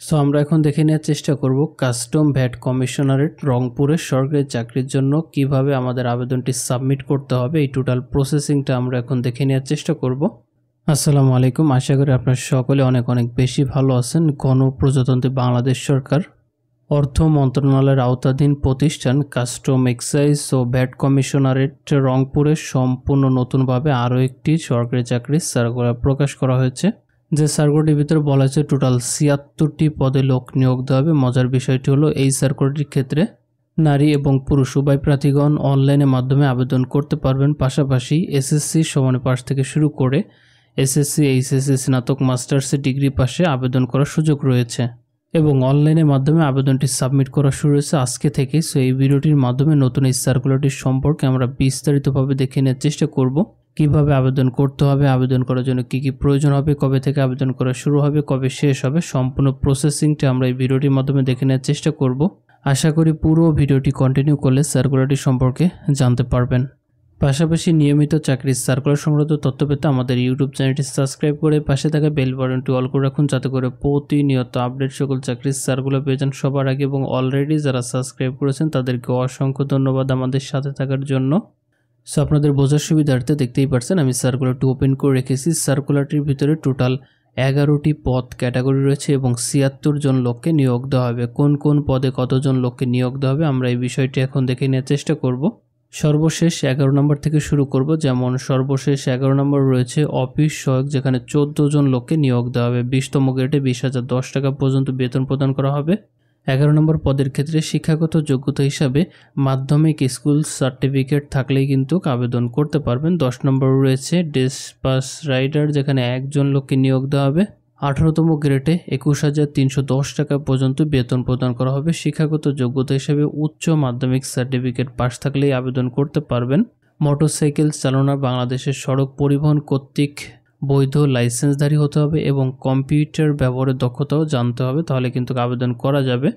So আমরা এখন দেখে নেওয়ার চেষ্টা করব কাস্টম ভ্যাট কমিশনারেট রংপুরের সরকারি চাকরির জন্য কিভাবে আমাদের আবেদনটি সাবমিট করতে হবে। এই টোটাল প্রসেসিংটা আমরা এখন দেখে নেওয়ার চেষ্টা করব। আসসালামু আলাইকুম, আশা করি আপনারা সকলে অনেক বেশি ভালো আছেন। গণপ্রজাতন্ত্রী বাংলাদেশ সরকার অর্থ মন্ত্রণালয়ের আওতাধীন প্রতিষ্ঠান কাস্টম এক্সাইজ ও ভ্যাট কমিশনারেট রংপুরের সম্পূর্ণ নতুনভাবে আরও একটি সরকারি চাকরির সার্কুলার প্রকাশ করা হয়েছে। যে সার্কুলারটির ভিতরে বলা হয়েছে টোটাল ৭৬টি পদে লোক নিয়োগ দেওয়া হবে। মজার বিষয়টি হলো এই সার্কুলারটির ক্ষেত্রে নারী এবং পুরুষ উভয় প্রার্থীগণ অনলাইনের মাধ্যমে আবেদন করতে পারবেন। পাশাপাশি এসএসসি সমান পাস থেকে শুরু করে এসএসসি, এইচএসসি, স্নাতক, মাস্টার্সের ডিগ্রি পাশে আবেদন করার সুযোগ রয়েছে এবং অনলাইনের মাধ্যমে আবেদনটি সাবমিট করা শুরু হয়েছে আজকে থেকে। সো এই ভিডিওটির মাধ্যমে নতুন এই সার্কুলারটির সম্পর্কে আমরা বিস্তারিতভাবে দেখে নেওয়ার চেষ্টা করব। কিভাবে আবেদন করতে হবে, আবেদন করার জন্য কি কি প্রয়োজন হবে, কবে থেকে আবেদন করা শুরু হবে, কবে শেষ হবে, সম্পূর্ণ প্রসেসিংটা আমরা এই ভিডিওটির মাধ্যমে দেখে নেওয়ার চেষ্টা করব। আশা করি পুরো ভিডিওটি কন্টিনিউ করলে সার্কুলারটি সম্পর্কে জানতে পারবেন। পাশাপাশি নিয়মিত চাকরির সার্কুলার সংক্রান্ত তথ্য পেতে আমাদের ইউটিউব চ্যানেলটি সাবস্ক্রাইব করে পাশে থাকা বেল বাটনটি অল করে রাখুন, যাতে করে প্রতিনিয়ত আপডেট সকল চাকরির সার্কুলার পেয়ে যান সবার আগে। এবং অলরেডি যারা সাবস্ক্রাইব করেছেন তাদেরকে অসংখ্য ধন্যবাদ আমাদের সাথে থাকার জন্য। সো আপনাদের বোঝার সুবিধার্থে দেখতেই পারছেন আমি সার্কুলারটি ওপেন করে রেখেছি। সার্কুলারটির ভিতরে টোটাল 11টি পদ ক্যাটাগরি রয়েছে এবং ৭৬ জন লোককে নিয়োগ দেওয়া হবে। কোন কোন পদে কতজন লোককে নিয়োগ দেওয়া হবে আমরা এই বিষয়টি এখন দেখে নেওয়ার চেষ্টা করব। সর্বশেষ 11 নম্বর থেকে শুরু করব। যেমন সর্বশেষ 11 নম্বর রয়েছে অফিস সহায়ক, যেখানে 14 জন লোককে নিয়োগ দেওয়া হবে। 20তম গ্রেডে 20,010 টাকা পর্যন্ত বেতন প্রদান করা হবে। 11 নম্বর পদের ক্ষেত্রে শিক্ষাগত যোগ্যতা হিসাবে মাধ্যমিক স্কুল সার্টিফিকেট থাকলেই কিন্তু আবেদন করতে পারবেন। 10 নম্বর রয়েছে ডেসপাস রাইডার, যেখানে একজন লোককে নিয়োগ দেওয়া হবে। 18তম গ্রেডে 21,310 টাকা পর্যন্ত বেতন প্রদান করা হবে। শিক্ষাগত যোগ্যতা হিসেবে উচ্চ মাধ্যমিক সার্টিফিকেট পাস থাকলেই আবেদন করতে পারবেন। মোটরসাইকেল চালনা বাংলাদেশের সড়ক পরিবহন কর্তৃক বৈধ লাইসেন্সধারী হতে হবে এবং কম্পিউটার ব্যবহারের দক্ষতাও জানতে হবে, তাহলে কিন্তু আবেদন করা যাবে।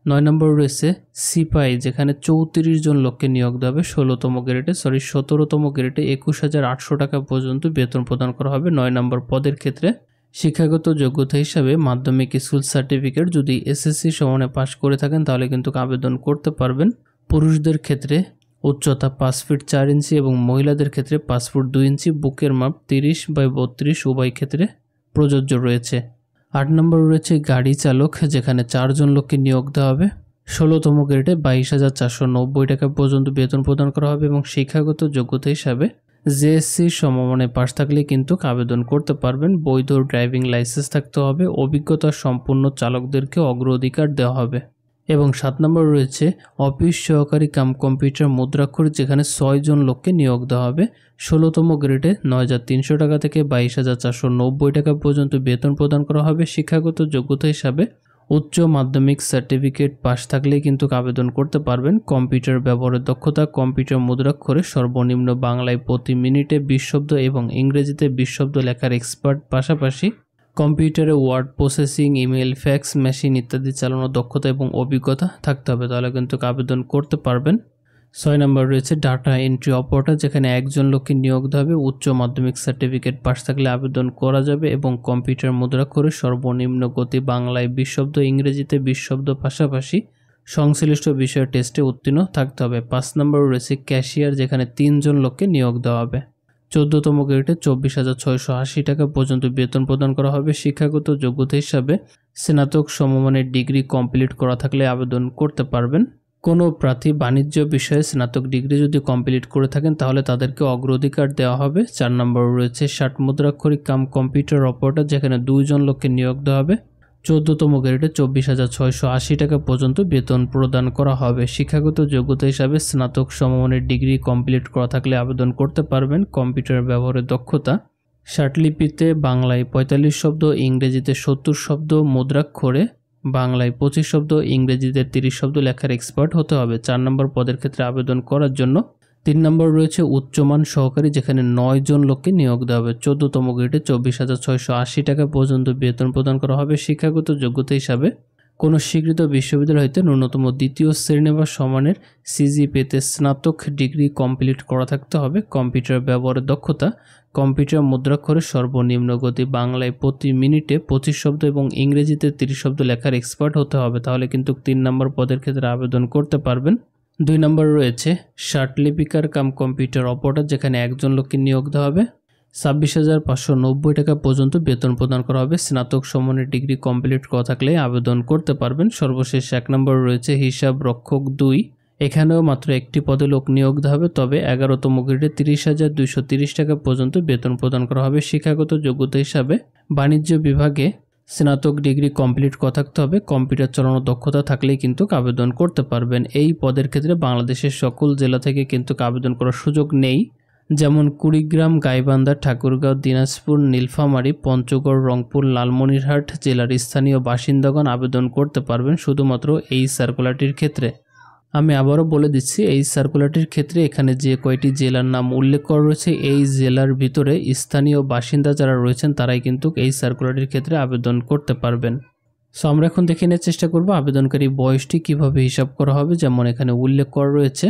9 নম্বর রয়েছে সিপাই, যেখানে 34 জন লোককে নিয়োগ দেওয়া হবে। 17তম গ্রেডে 21,800 টাকা পর্যন্ত বেতন প্রদান করা হবে। 9 নম্বর পদের ক্ষেত্রে শিক্ষাগত যোগ্যতা হিসাবে মাধ্যমিক স্কুল সার্টিফিকেট যদি এসএসসি সমানে পাস করে থাকেন তাহলে কিন্তু আবেদন করতে পারবেন। পুরুষদের ক্ষেত্রে উচ্চতা 5 ফিট 4 ইঞ্চি এবং মহিলাদের ক্ষেত্রে 5 ফুট 2 ইঞ্চি। বুকের মাপ 30/32 উভয় ক্ষেত্রে প্রযোজ্য রয়েছে। 8 নম্বর রয়েছে গাড়ি চালক, যেখানে 4 জন লোককে নিয়োগ দেওয়া হবে। 16তম গ্রেডে 22,490 টাকা পর্যন্ত বেতন প্রদান করা হবে এবং শিক্ষাগত যোগ্যতা হিসাবে জেএসসি সমমানে পাস থাকলে কিন্তু আবেদন করতে পারবেন। বৈধ ড্রাইভিং লাইসেন্স থাকতে হবে। অভিজ্ঞতা সম্পন্ন চালকদেরকে অগ্রাধিকার দেওয়া হবে। এবং 7 নম্বর রয়েছে অফিস সহকারী কাম কম্পিউটার মুদ্রাক্ষর, যেখানে 6 জন লোককে নিয়োগ দেওয়া হবে। 16তম গ্রেডে 9,300 টাকা থেকে 22,490 টাকা পর্যন্ত বেতন প্রদান করা হবে। শিক্ষাগত যোগ্যতা হিসাবে উচ্চ মাধ্যমিক সার্টিফিকেট পাস থাকলেই কিন্তু আবেদন করতে পারবেন। কম্পিউটার ব্যবহারের দক্ষতা, কম্পিউটার মুদ্রাক্ষরে সর্বনিম্ন বাংলায় প্রতি মিনিটে 20 শব্দ এবং ইংরেজিতে 20 শব্দ লেখার এক্সপার্ট, পাশাপাশি কম্পিউটারে word processing, email, fax machine ইত্যাদি চালানোর দক্ষতা এবং অভিজ্ঞতা থাকতে হবে, তাহলে কিন্তু আবেদন করতে পারবেন। 6 নম্বর রয়েছে ডাটা এন্ট্রি অপারেটর, যেখানে একজন লোককে নিয়োগ দেওয়া হবে। উচ্চ মাধ্যমিক সার্টিফিকেট পাস থাকলে আবেদন করা যাবে এবং কম্পিউটার মুদ্রাক্ষরে সর্বনিম্ন গতি বাংলায় 20 শব্দ, ইংরেজিতে 20 শব্দ, পাশাপাশি সংশ্লিষ্ট বিষয়ের টেস্টে উত্তীর্ণ থাকতে হবে। 5 নম্বর রয়েছে ক্যাশিয়ার, যেখানে 3 জন লোককে নিয়োগ দেওয়া হবে। 14তম গ্রেডে 24,680 টাকা পর্যন্ত বেতন প্রদান করা হবে। শিক্ষাগত যোগ্যতা হিসাবে স্নাতক সমমানের ডিগ্রি কমপ্লিট করা থাকলে আবেদন করতে পারবেন। কোনো প্রার্থী বাণিজ্য বিষয়ে স্নাতক ডিগ্রি যদি কমপ্লিট করে থাকেন তাহলে তাদেরকে অগ্রাধিকার দেওয়া হবে। 4 নম্বর রয়েছে 60 মুদ্রাক্ষরিক কাম কম্পিউটার অপারেটর, যেখানে 2 জন লোককে নিয়োগ দেওয়া হবে। 14তম গ্রেডে 24,680 টাকা পর্যন্ত বেতন প্রদান করা হবে। শিক্ষাগত যোগ্যতা হিসাবে স্নাতক সমমানের ডিগ্রি কমপ্লিট করা থাকলে আবেদন করতে পারবেন। কম্পিউটার ব্যবহারের দক্ষতা, ষাটলিপিতে বাংলায় 45 শব্দ, ইংরেজিতে 70 শব্দ, মুদ্রাক্ষরে বাংলায় 25 শব্দ, ইংরেজিতে 30 শব্দ লেখার এক্সপার্ট হতে হবে। 4 নম্বর পদের ক্ষেত্রে আবেদন করার জন্য 3 নম্বর রয়েছে উচ্চমান সহকারী, যেখানে 9 জন লোককে নিয়োগ দেওয়া হবে। 14তম গ্রেডে 24,680 টাকা পর্যন্ত বেতন প্রদান করা হবে। শিক্ষাগত যোগ্যতা হিসাবে কোনো স্বীকৃত বিশ্ববিদ্যালয় হইতে ন্যূনতম দ্বিতীয় শ্রেণী বা সমানের সিজিপিএতে স্নাতক ডিগ্রি কমপ্লিট করা থাকতে হবে। কম্পিউটার ব্যবহারের দক্ষতা, কম্পিউটার মুদ্রাক্ষরের সর্বনিম্ন গতি, বাংলায় প্রতি মিনিটে 25 শব্দ এবং ইংরেজিতে 30 শব্দ লেখার এক্সপার্ট হতে হবে, তাহলে কিন্তু 3 নম্বর পদের ক্ষেত্রে আবেদন করতে পারবেন। 2 নম্বর রয়েছে শার্টলিপিকার কাম কম্পিউটার অপারেটর, যেখানে একজন লোককে নিয়োগ দেওয়া হবে। 26,590 টাকা পর্যন্ত বেতন প্রদান করা হবে। স্নাতক সমানের ডিগ্রি কমপ্লিট করা থাকলে আবেদন করতে পারবেন। সর্বশেষ 1 নম্বর রয়েছে হিসাব রক্ষক 2, এখানেও মাত্র একটি পদে লোক নিয়োগ দেওয়া হবে, তবে 11তম গ্রেডে 30,230 টাকা পর্যন্ত বেতন প্রদান করা হবে। শিক্ষাগত যোগ্যতা হিসাবে বাণিজ্য বিভাগে স্নাতক ডিগ্রি কমপ্লিট করা থাকতে হবে। কম্পিউটার চালানোর দক্ষতা থাকলেই কিন্তু আবেদন করতে পারবেন। এই পদের ক্ষেত্রে বাংলাদেশের সকল জেলা থেকে কিন্তু আবেদন করার সুযোগ নেই, যেমন কুড়িগ্রাম, গাইবান্ধা, ঠাকুরগাঁও, দিনাজপুর, নীলফামারী, পঞ্চগড়, রংপুর, লালমনিরহাট জেলার স্থানীয় বাসিন্দাগণ আবেদন করতে পারবেন শুধুমাত্র এই সার্কুলারটির ক্ষেত্রে। আমি আবারও বলে দিচ্ছি, এই সার্কুলারটির ক্ষেত্রে এখানে যে কয়টি জেলার নাম উল্লেখ করা রয়েছে, এই জেলার ভিতরে স্থানীয় বাসিন্দা যারা রয়েছেন তারাই কিন্তু এই সার্কুলারটির ক্ষেত্রে আবেদন করতে পারবেন। সো আমরা এখন দেখে নেওয়ার চেষ্টা করব আবেদনকারী বয়সটি কিভাবে হিসাব করা হবে। যেমন এখানে উল্লেখ করা রয়েছে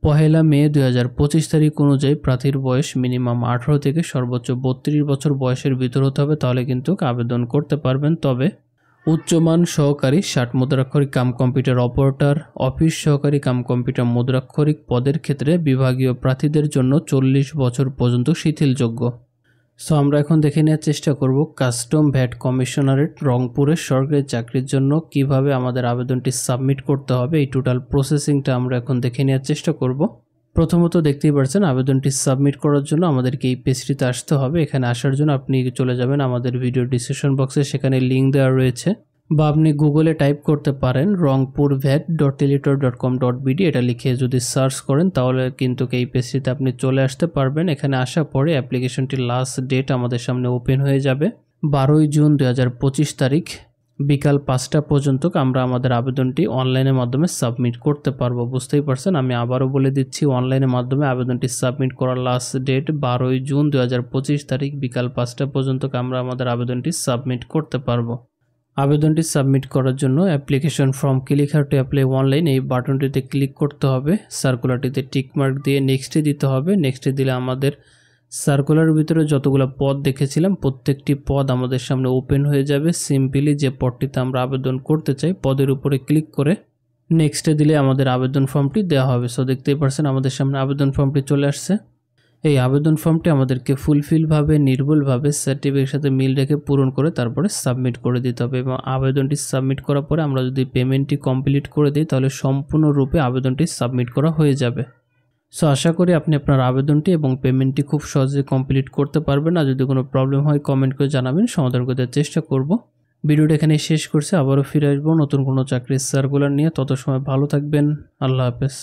1 মে 2025 তারিখ অনুযায়ী প্রার্থীর বয়স মিনিমাম 18 থেকে সর্বোচ্চ 32 বছর বয়সের ভিতর হতে হবে, তাহলে কিন্তু আবেদন করতে পারবেন। তবে উচ্চমান সহকারী 60 মুদ্রাক্ষরিক কাম কম্পিউটার অপারেটর, অফিস সহকারী কাম কম্পিউটার মুদ্রাক্ষরিক পদের ক্ষেত্রে বিভাগীয় প্রার্থীদের জন্য 40 বছর পর্যন্ত শিথিলযোগ্য। সো আমরা এখন দেখে নেওয়ার চেষ্টা করব কাস্টম ভ্যাট কমিশনারেট রংপুরের সরকারি চাকরির জন্য কিভাবে আমাদের আবেদনটি সাবমিট করতে হবে। এই টোটাল প্রসেসিংটা আমরা এখন দেখে নেওয়ার চেষ্টা করব। প্রথমত দেখতেই পাচ্ছেন আবেদনটি সাবমিট করার জন্য আমাদেরকে এই পেজটিতে আসতে হবে। এখানে আসার জন্য আপনি চলে যাবেন আমাদের ভিডিও ডিসক্রিপশন বক্সে, সেখানে লিঙ্ক দেওয়া রয়েছে, বা আপনি গুগলে টাইপ করতে পারেন rongpurvat.teletor.com.bd, এটা লিখে যদি সার্চ করেন তাহলে কিন্তু এই পেজটিতে আপনি চলে আসতে পারবেন। এখানে আসার পরে অ্যাপ্লিকেশনটির লাস্ট ডেট আমাদের সামনে ওপেন হয়ে যাবে 12 জুন 2025 তারিখ বিকাল 5টা পর্যন্ত আমরা আমাদের আবেদনটি অনলাইনের মাধ্যমে সাবমিট করতে পারবো। বুঝতেই পারছেন, আমি আবারও বলে দিচ্ছি, অনলাইনের মাধ্যমে আবেদনটি সাবমিট করার লাস্ট ডেট 12 জুন 2025 তারিখ বিকাল 5টা পর্যন্ত আমরা আমাদের আবেদনটি সাবমিট করতে পারবো। আবেদনটি সাবমিট করার জন্য application form click her to apply online এই বাটনটিতে ক্লিক করতে হবে। সার্কুলারটিতে টিকমার্ক দিয়ে নেক্সটে দিতে হবে। নেক্সটে দিলে আমাদের সার্কুলারের ভিতরে যতগুলো পদ দেখেছিলাম প্রত্যেকটি পদ আমাদের সামনে ওপেন হয়ে যাবে। সিম্পলি যে পদটিতে আমরা আবেদন করতে চাই পদের উপরে ক্লিক করে নেক্সটে দিলে আমাদের আবেদন ফর্মটি দেওয়া হবে। সো দেখতেই পারছেন আমাদের সামনে আবেদন ফর্মটি চলে আসছে। এই আবেদন ফর্মটি আমাদেরকে ফুলফিলভাবে নির্ভুলভাবে সার্টিফিকেটের সাথে মিল রেখে পূরণ করে তারপরে সাবমিট করে দিতে হবে, এবং আবেদনটি সাবমিট করার পরে আমরা যদি পেমেন্টটি কমপ্লিট করে দিই তাহলে সম্পূর্ণরূপে আবেদনটি সাবমিট করা হয়ে যাবে। সো আশা করি আপনি আপনার আবেদনটি এবং পেমেন্টটি খুব সহজে কমপ্লিট করতে পারবেন। আর যদি কোনো প্রবলেম হয় কমেন্ট করে জানাবেন, সমাধান করতে চেষ্টা করব। ভিডিওটা এখানে শেষ করছি, আবারও ফিরে আসবো নতুন কোনো চাকরির সার্কুলার নিয়ে। তত সময় ভালো থাকবেন, আল্লাহ হাফেজ।